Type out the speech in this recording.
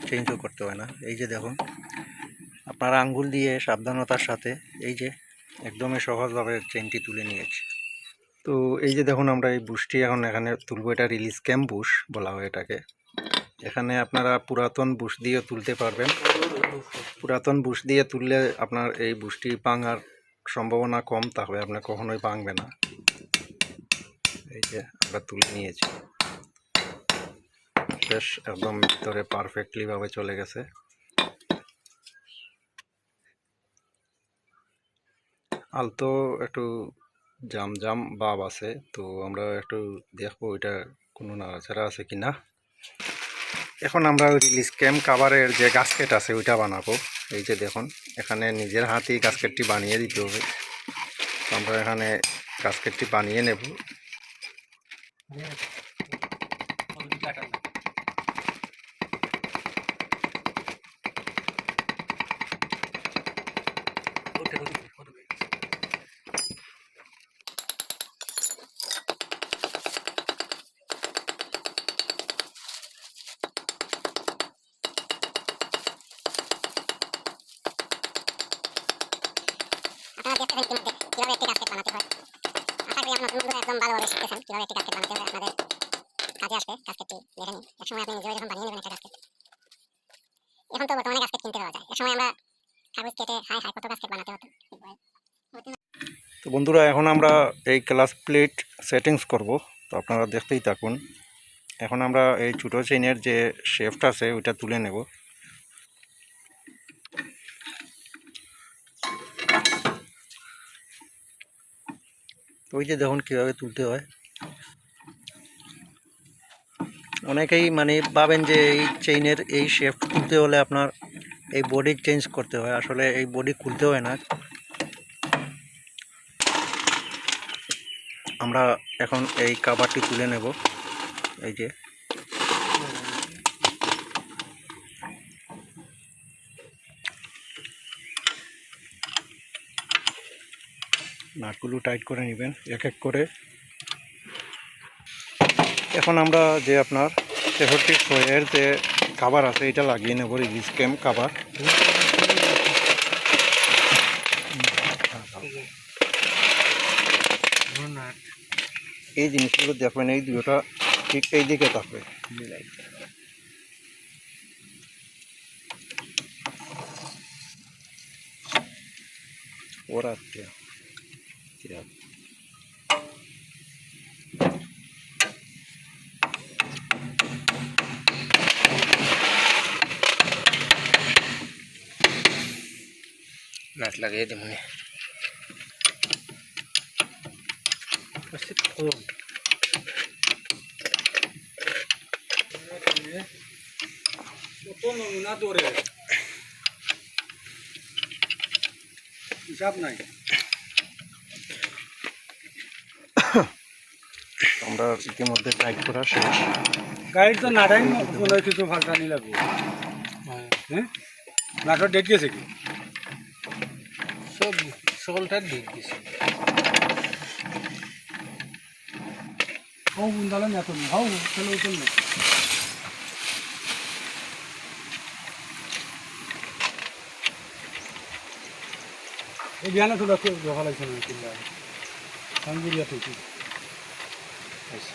চেঞ্জও করতে হয় না। এই যে দেখুন, আপনার আঙ্গুল দিয়ে সাবধানতার সাথে এই যে একদমই সহজভাবে চেইনটি তুলে নিয়েছি। তো এই যে দেখুন, আমরা এই বুশটি এখন এখানে তুলব। এটা রিলিজ ক্যাম বুশ বলা হয় এটাকে। এখানে আপনারা পুরাতন বুশ দিয়ে তুলতে পারবেন। পুরাতন বুশ দিয়ে তুললে আপনার এই বুশটি ভাঙার সম্ভাবনা কম থাকবে, আপনার কখনোই ভাঙবে না। এই যে আমরা তুলে নিয়েছি, বেশ একদম ভিতরে পারফেক্টলি ভাবে চলে গেছে। আলতো একটু জাম জাম ভাব আছে, তো আমরা একটু দেখবো এটা কোনো নাড়াচাড়া আছে কিনা। এখন আমরা রিলিজ ক্যাম কাভারের যে গাস্কেট আছে ওইটা বানাবো। এই যে দেখুন, এখানে নিজের হাতেই গাস্কেটটি বানিয়ে দিতে হবে। আমরা এখানে গাস্কেটটি বানিয়ে নেব। কিভাবে একটি গাস্কেট বানাতে হয়। আশা করি আপনারা নতুন একদম ভালোভাবে শিখতেছেন কিভাবে একটি গাস্কেট বানাতে হয়। আপনাদের কাজে আসবে গাস্কেটটি দেখে নিন। একসময় আপনি নিজেও যখন বানিয়ে নেবেন একটা গাস্কেট। এখন তো বর্তমানে গাস্কেট কিনতে পাওয়া যায়, একসময় আমরা কাগজ কেটে কত গাস্কেট বানাতে হতো। তো বন্ধুরা, এখন আমরা এই ক্লাস প্লেট সেটিংস করব। তো আপনারা দেখতেই থাকুন। এখন আমরা এই ছোটো চেইনের যে শেফট আছে ওইটা তুলে নেব। তো ওই যে দেখুন কীভাবে তুলতে হয়। অনেকেই মানে ভাবেন যে এই চেইনের এই শেফট তুলতে হলে আপনার এই বডি চেঞ্জ করতে হয়, আসলে এই বডি খুলতে হয় না। আমরা এখন এই কাভারটি তুলে নেব। এই যে নাটগুলো টাইট করে নেবেন এক এক করে। এখন আমরা যে আপনার 76 যে কাভার আছে এটা লাগিয়ে নেব, রিলিজ ক্যাম কাভার। এই জিনিসগুলো দেখবেন, এই দুটোটা ঠিক এই দিকে থাকবে। ওরা নাট লাগিয়ে দেব। হিসাব নাই, আমরা ইতিমধ্যে টাইট করা শেষ। গাড়ি তো নাটাই মনে হয় কিছু ফালটানি লাগবে। হ্যাঁ, নাটোর ডেট গেছে কি সব সকলটা ডেট গেছে। হাউ বুন্দালে না তুমি হাউ চলো চলো। এই বিয়ানে তো দেখো দেখা লাগছে না কিল্লা সঙ্গিয়া ঠিক আছে।